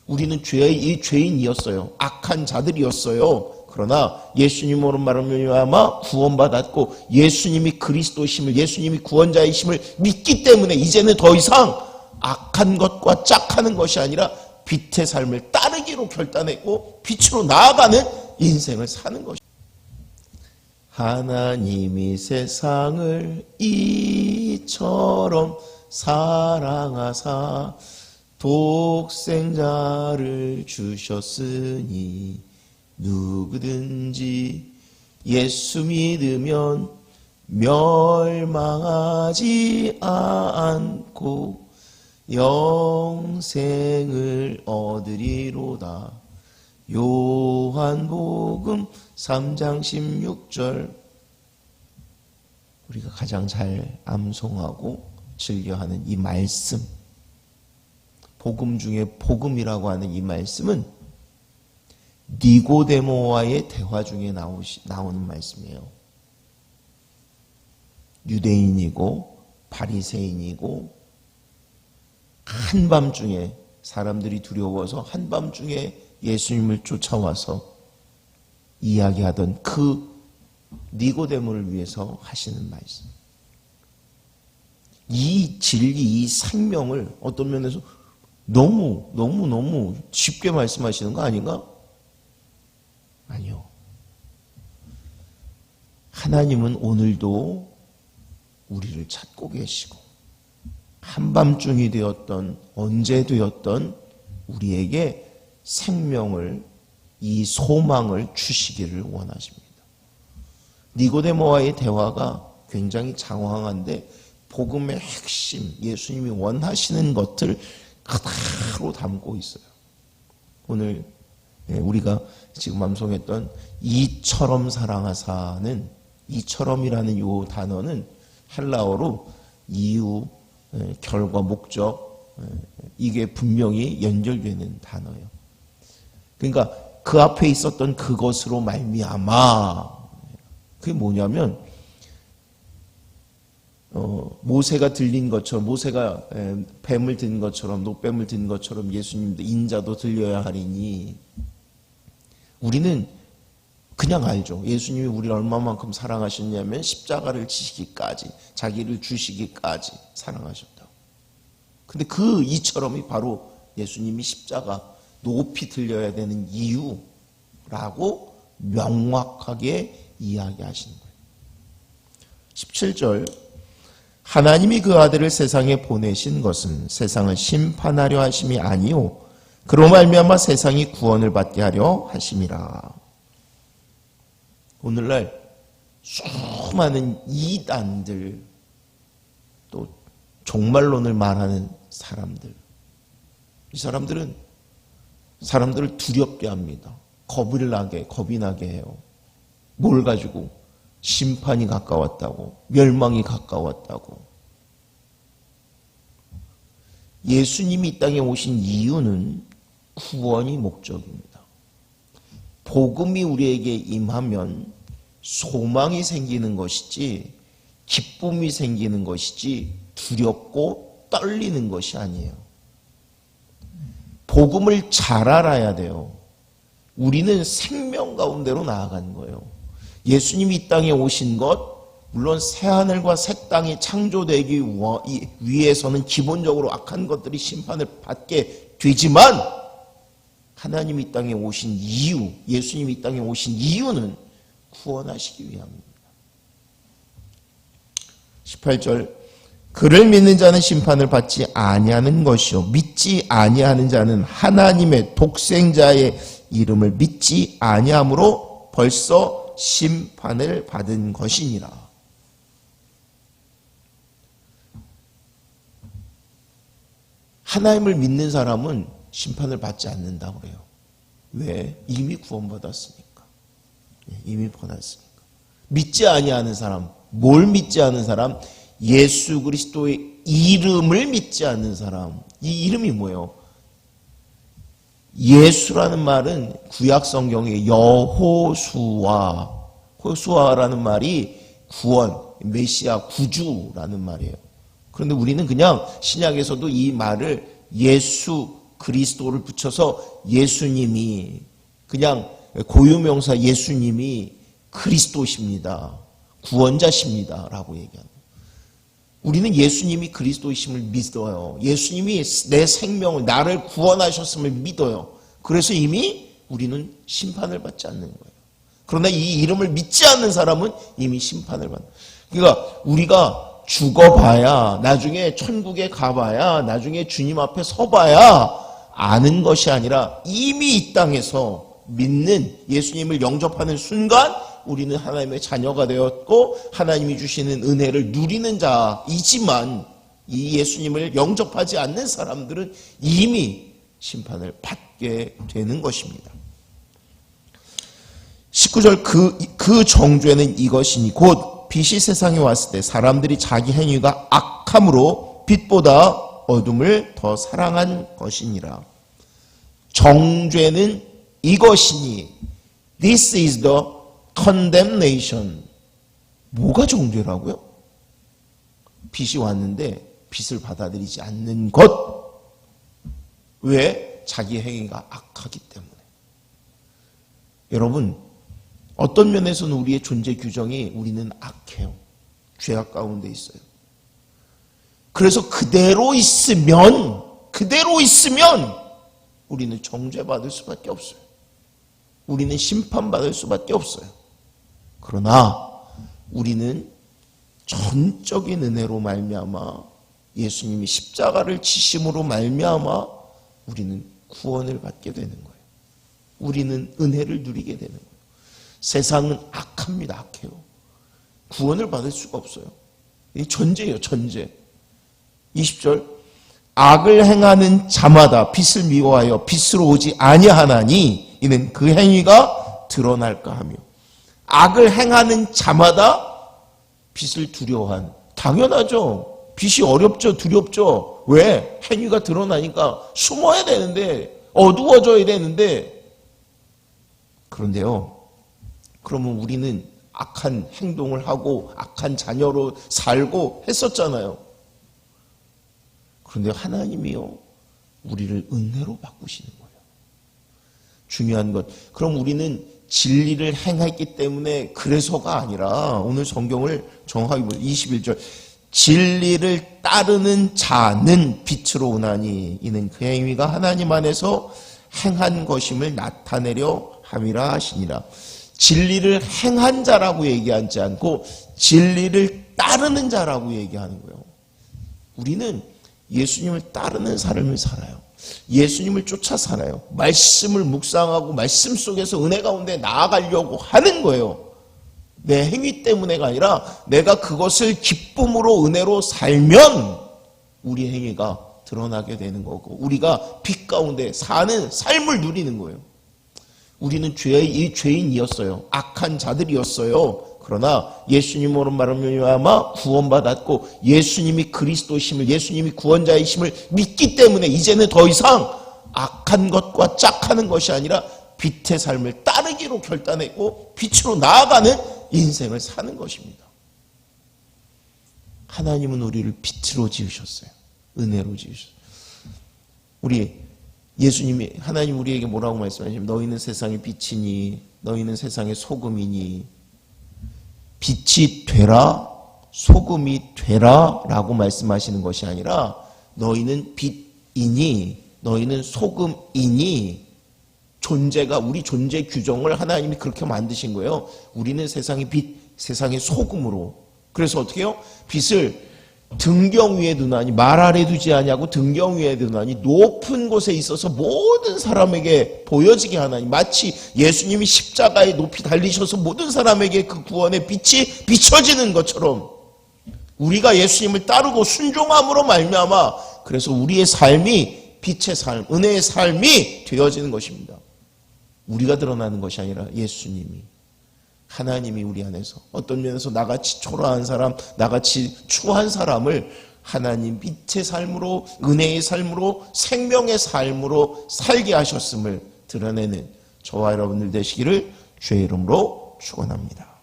우리는 죄인이었어요. 악한 자들이었어요. 그러나 예수님으로 말미암아 구원받았고 예수님이 그리스도심을, 예수님이 구원자이심을 믿기 때문에 이제는 더 이상 악한 것과 짝하는 것이 아니라 빛의 삶을 따르기로 결단했고 빛으로 나아가는 인생을 사는 것입니다. 하나님이 세상을 이처럼 사랑하사 독생자를 주셨으니 누구든지 예수 믿으면 멸망하지 않고 영생을 얻으리로다. 요한복음 3장 16절. 우리가 가장 잘 암송하고 즐겨하는 이 말씀, 복음 중에 복음이라고 하는 이 말씀은 니고데모와의 대화 중에 나오는 말씀이에요. 유대인이고 바리새인이고 한밤중에 사람들이 두려워서 한밤중에 예수님을 쫓아와서 이야기하던 그 니고데모를 위해서 하시는 말씀. 이 진리, 이 생명을 어떤 면에서 너무 쉽게 말씀하시는 거 아닌가? 아니요. 하나님은 오늘도 우리를 찾고 계시고 한밤중이 되었던 언제 되었던 우리에게 생명을, 이 소망을 주시기를 원하십니다. 니고데모와의 대화가 굉장히 장황한데 복음의 핵심, 예수님이 원하시는 것들 그대로 담고 있어요. 오늘 우리가 지금 암송했던 이처럼 사랑하사는, 이처럼이라는 이 단어는 헬라어로 이유, 결과, 목적, 이게 분명히 연결되는 단어예요. 그러니까 그 앞에 있었던 그것으로 말미암아, 그게 뭐냐면 모세가 들린 것처럼, 모세가 뱀을 든 것처럼, 노뱀을 든 것처럼 예수님도 인자도 들려야 하리니, 우리는 그냥 알죠. 예수님이 우리를 얼마만큼 사랑하셨냐면 십자가를 지시기까지, 자기를 주시기까지 사랑하셨다고. 근데 그 이처럼이 바로 예수님이 십자가 높이 들려야 되는 이유라고 명확하게 이야기하시는 거예요. 17절, 하나님이 그 아들을 세상에 보내신 것은 세상을 심판하려 하심이 아니요 그로 말미암아 세상이 구원을 받게 하려 하심이라. 오늘날 수많은 이단들, 또 종말론을 말하는 사람들, 이 사람들은 사람들을 두렵게 합니다. 겁이 나게 해요. 뭘 가지고? 심판이 가까웠다고, 멸망이 가까웠다고. 예수님이 이 땅에 오신 이유는 구원이 목적입니다. 복음이 우리에게 임하면 소망이 생기는 것이지, 기쁨이 생기는 것이지, 두렵고 떨리는 것이 아니에요. 복음을 잘 알아야 돼요. 우리는 생명 가운데로 나아가는 거예요. 예수님이 이 땅에 오신 것, 물론 새하늘과 새 땅이 창조되기 위해서는 기본적으로 악한 것들이 심판을 받게 되지만, 하나님이 이 땅에 오신 이유, 예수님이 이 땅에 오신 이유는 구원하시기 위함입니다. 18절, 그를 믿는 자는 심판을 받지 아니하는 것이요 믿지 아니하는 자는 하나님의 독생자의 이름을 믿지 아니함으로 벌써 심판을 받은 것이니라. 하나님을 믿는 사람은 심판을 받지 않는다고 그래요. 왜? 이미 구원받았으니까. 이미 받았으니까. 믿지 아니하는 사람, 뭘 믿지 않는 사람? 예수 그리스도의 이름을 믿지 않는 사람. 이 이름이 뭐예요? 예수라는 말은 구약 성경의 호수아라는 말이 구원, 메시아, 구주라는 말이에요. 그런데 우리는 그냥 신약에서도 이 말을 예수 그리스도를 붙여서 예수님이, 그냥 고유명사 예수님이 그리스도십니다. 구원자십니다. 라고 얘기하는. 우리는 예수님이 그리스도이심을 믿어요. 예수님이 내 생명을, 나를 구원하셨음을 믿어요. 그래서 이미 우리는 심판을 받지 않는 거예요. 그러나 이 이름을 믿지 않는 사람은 이미 심판을 받는 거예요. 그러니까 우리가 죽어봐야, 나중에 천국에 가봐야, 나중에 주님 앞에 서봐야 아는 것이 아니라 이미 이 땅에서 믿는, 예수님을 영접하는 순간 우리는 하나님의 자녀가 되었고 하나님이 주시는 은혜를 누리는 자이지만, 이 예수님을 영접하지 않는 사람들은 이미 심판을 받게 되는 것입니다. 19절 그 정죄는 이것이니 곧 빛이 세상에 왔을 때 사람들이 자기 행위가 악함으로 빛보다 어둠을 더 사랑한 것이니라. 정죄는 이것이니, this is the condemnation. 뭐가 정죄라고요? 빛이 왔는데 빛을 받아들이지 않는 것. 왜? 자기 행위가 악하기 때문에. 여러분, 어떤 면에서는 우리의 존재 규정이, 우리는 악해요. 죄악 가운데 있어요. 그래서 그대로 있으면 우리는 정죄받을 수밖에 없어요. 우리는 심판받을 수밖에 없어요. 그러나 우리는 전적인 은혜로 말미암아, 예수님이 십자가를 지심으로 말미암아 우리는 구원을 받게 되는 거예요. 우리는 은혜를 누리게 되는 거예요. 세상은 악합니다. 악해요. 구원을 받을 수가 없어요. 이 전제예요. 전제. 20절 악을 행하는 자마다 빛을 미워하여 빛으로 오지 아니하나니 이는 그 행위가 드러날까 하며. 악을 행하는 자마다 빛을 두려워한. 당연하죠. 빛이 어렵죠. 두렵죠. 왜? 행위가 드러나니까 숨어야 되는데, 어두워져야 되는데. 그런데요, 그러면 우리는 악한 행동을 하고 악한 자녀로 살고 했었잖아요. 그런데 하나님이요, 우리를 은혜로 바꾸시는 거예요. 중요한 것. 그럼 우리는 진리를 행했기 때문에 그래서가 아니라, 오늘 성경을 정확하게 보세요. 21절. 진리를 따르는 자는 빛으로 오나니 이는 그 행위가 하나님 안에서 행한 것임을 나타내려 함이라 하시니라. 진리를 행한 자라고 얘기하지 않고 진리를 따르는 자라고 얘기하는 거예요. 우리는 예수님을 따르는 삶을 살아요. 예수님을 쫓아 살아요. 말씀을 묵상하고 말씀 속에서 은혜 가운데 나아가려고 하는 거예요. 내 행위 때문에가 아니라 내가 그것을 기쁨으로 은혜로 살면 우리 행위가 드러나게 되는 거고, 우리가 빛 가운데 사는 삶을 누리는 거예요. 우리는 죄인이었어요. 악한 자들이었어요. 그러나 예수님으로 말미암아 구원받았고, 예수님이 그리스도심을, 예수님이 구원자이심을 믿기 때문에 이제는 더 이상 악한 것과 짝하는 것이 아니라 빛의 삶을 따르기로 결단했고 빛으로 나아가는 인생을 사는 것입니다. 하나님은 우리를 빛으로 지으셨어요. 은혜로 지으셨어요. 우리 예수님이, 하나님 우리에게 뭐라고 말씀하시냐면, 너희는 세상의 빛이니 너희는 세상의 소금이니, 빛이 되라, 소금이 되라 라고 말씀하시는 것이 아니라, 너희는 빛이니 너희는 소금이니, 존재가, 우리 존재 규정을 하나님이 그렇게 만드신 거예요. 우리는 세상의 빛, 세상의 소금으로. 그래서 어떻게 해요? 빛을 등경 위에 두나니, 말 아래 두지 아니하고 등경 위에 두나니 높은 곳에 있어서 모든 사람에게 보여지게 하나니, 마치 예수님이 십자가에 높이 달리셔서 모든 사람에게 그 구원의 빛이 비춰지는 것처럼 우리가 예수님을 따르고 순종함으로 말미암아, 그래서 우리의 삶이 빛의 삶, 은혜의 삶이 되어지는 것입니다. 우리가 드러나는 것이 아니라 예수님이, 하나님이 우리 안에서, 어떤 면에서 나같이 초라한 사람, 나같이 추한 사람을 하나님 빛의 삶으로, 은혜의 삶으로, 생명의 삶으로 살게 하셨음을 드러내는 저와 여러분들 되시기를 주의 이름으로 축원합니다.